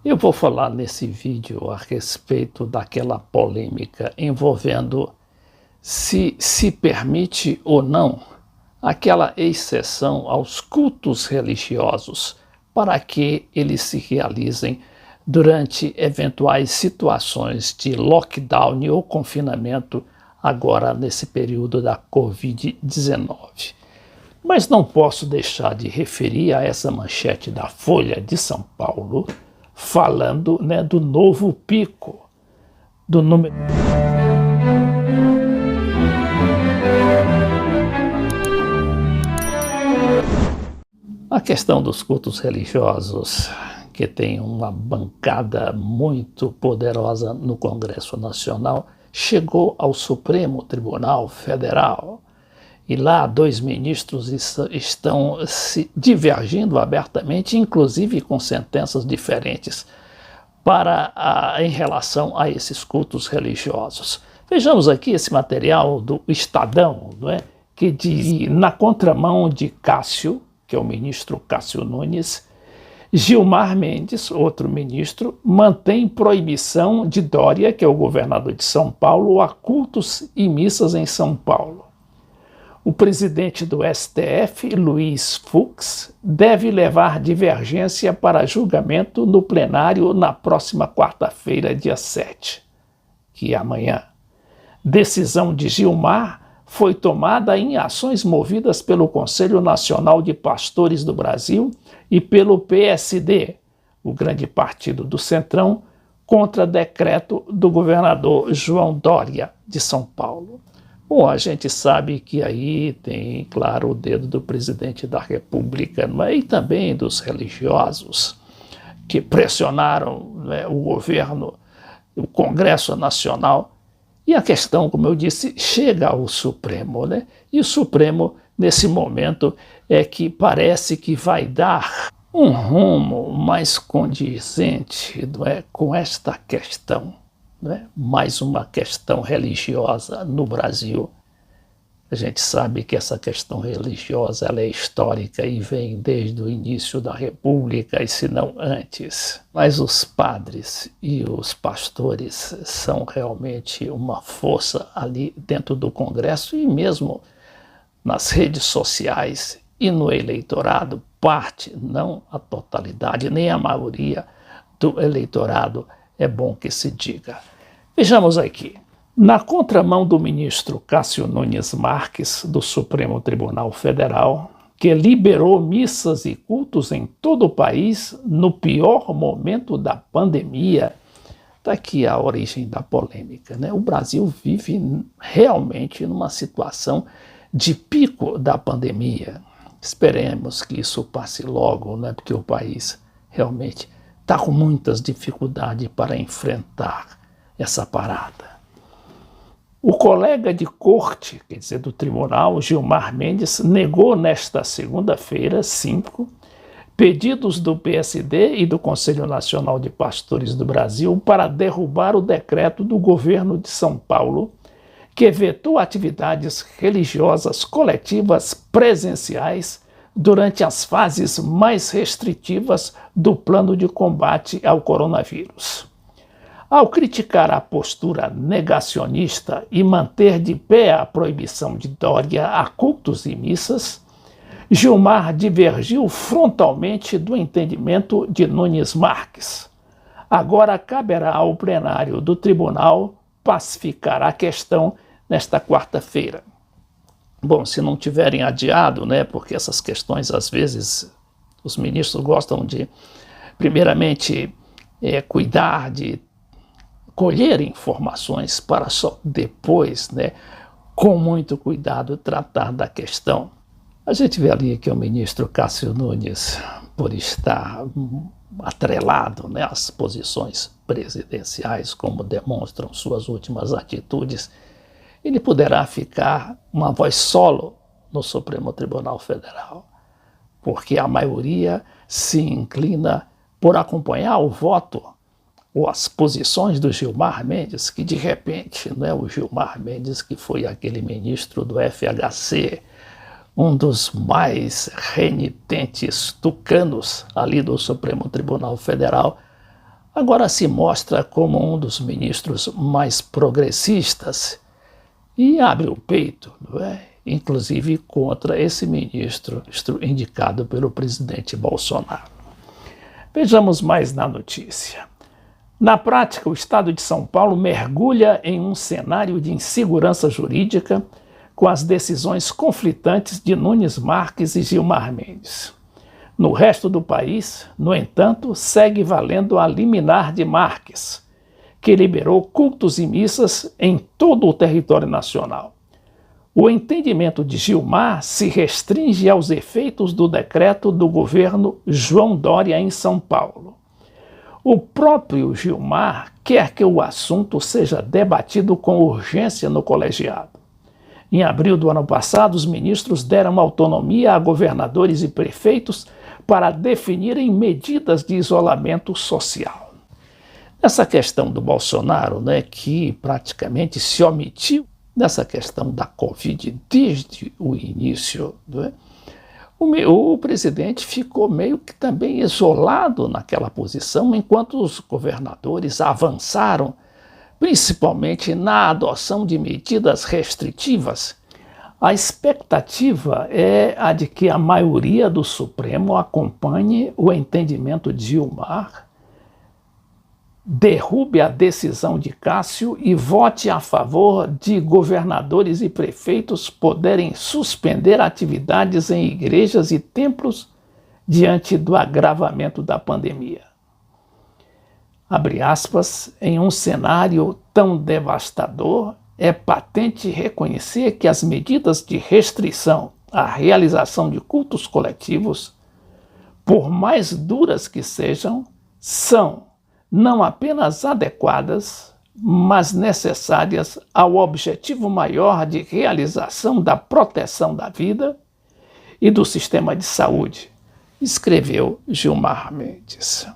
Eu vou falar nesse vídeo a respeito daquela polêmica envolvendo se permite ou não aquela exceção aos cultos religiosos para que eles se realizem durante eventuais situações de lockdown ou confinamento agora nesse período da Covid-19. Mas não posso deixar de referir a essa manchete da Folha de São Paulo, falando, do novo pico, do número. A questão dos cultos religiosos, que tem uma bancada muito poderosa no Congresso Nacional, chegou ao Supremo Tribunal Federal. E lá dois ministros estão se divergindo abertamente, inclusive com sentenças diferentes, em relação a esses cultos religiosos. Vejamos aqui esse material do Estadão, que diz, na contramão de Cássio, que é o ministro Cássio Nunes, Gilmar Mendes, outro ministro, mantém proibição de Dória, que é o governador de São Paulo, a cultos e missas em São Paulo. O presidente do STF, Luiz Fux, deve levar divergência para julgamento no plenário na próxima quarta-feira, dia 7, que é amanhã. Decisão de Gilmar foi tomada em ações movidas pelo Conselho Nacional de Pastores do Brasil e pelo PSD, o grande partido do Centrão, contra decreto do governador João Dória, de São Paulo. Bom, a gente sabe que aí tem, claro, o dedo do presidente da República, e também dos religiosos que pressionaram o governo, o Congresso Nacional. E a questão, como eu disse, chega ao Supremo, E o Supremo, nesse momento, é que parece que vai dar um rumo mais condizente, com esta questão. Mais uma questão religiosa no Brasil. A gente sabe que essa questão religiosa ela é histórica e vem desde o início da República, e se não antes. Mas os padres e os pastores são realmente uma força ali dentro do Congresso e mesmo nas redes sociais e no eleitorado, parte, não a totalidade, nem a maioria do eleitorado, é bom que se diga. Vejamos aqui. Na contramão do ministro Cássio Nunes Marques, do Supremo Tribunal Federal, que liberou missas e cultos em todo o país no pior momento da pandemia, está aqui a origem da polêmica. O Brasil vive realmente numa situação de pico da pandemia. Esperemos que isso passe logo, porque o país realmente está com muitas dificuldades para enfrentar essa parada. O colega de corte, quer dizer, do tribunal, Gilmar Mendes, negou nesta segunda-feira, 5, pedidos do PSD e do Conselho Nacional de Pastores do Brasil para derrubar o decreto do governo de São Paulo, que vetou atividades religiosas coletivas presenciais durante as fases mais restritivas do plano de combate ao coronavírus. Ao criticar a postura negacionista e manter de pé a proibição de Dória a cultos e missas, Gilmar divergiu frontalmente do entendimento de Nunes Marques. Agora caberá ao plenário do tribunal pacificar a questão nesta quarta-feira. Bom, se não tiverem adiado, porque essas questões, às vezes, os ministros gostam de, primeiramente, cuidar de colher informações para só depois, com muito cuidado, tratar da questão. A gente vê ali que o ministro Cássio Nunes, por estar atrelado às posições presidenciais, como demonstram suas últimas atitudes, ele poderá ficar uma voz solo no Supremo Tribunal Federal, porque a maioria se inclina por acompanhar o voto ou as posições do Gilmar Mendes, que de repente, o Gilmar Mendes, que foi aquele ministro do FHC, um dos mais renitentes tucanos ali do Supremo Tribunal Federal, agora se mostra como um dos ministros mais progressistas e abre o peito, não é? Inclusive contra esse ministro indicado pelo presidente Bolsonaro. Vejamos mais na notícia. Na prática, o Estado de São Paulo mergulha em um cenário de insegurança jurídica com as decisões conflitantes de Nunes Marques e Gilmar Mendes. No resto do país, no entanto, segue valendo a liminar de Marques, que liberou cultos e missas em todo o território nacional. O entendimento de Gilmar se restringe aos efeitos do decreto do governo João Dória em São Paulo. O próprio Gilmar quer que o assunto seja debatido com urgência no colegiado. Em abril do ano passado, os ministros deram autonomia a governadores e prefeitos para definirem medidas de isolamento social. Essa questão do Bolsonaro, né, que praticamente se omitiu nessa questão da Covid desde o início, né, o presidente ficou meio que também isolado naquela posição, enquanto os governadores avançaram, principalmente na adoção de medidas restritivas. A expectativa é a de que a maioria do Supremo acompanhe o entendimento de Gilmar, derrube a decisão de Cássio e vote a favor de governadores e prefeitos poderem suspender atividades em igrejas e templos diante do agravamento da pandemia. Abre aspas, em um cenário tão devastador, é patente reconhecer que as medidas de restrição à realização de cultos coletivos, por mais duras que sejam, são não apenas adequadas, mas necessárias ao objetivo maior de realização da proteção da vida e do sistema de saúde, escreveu Gilmar Mendes.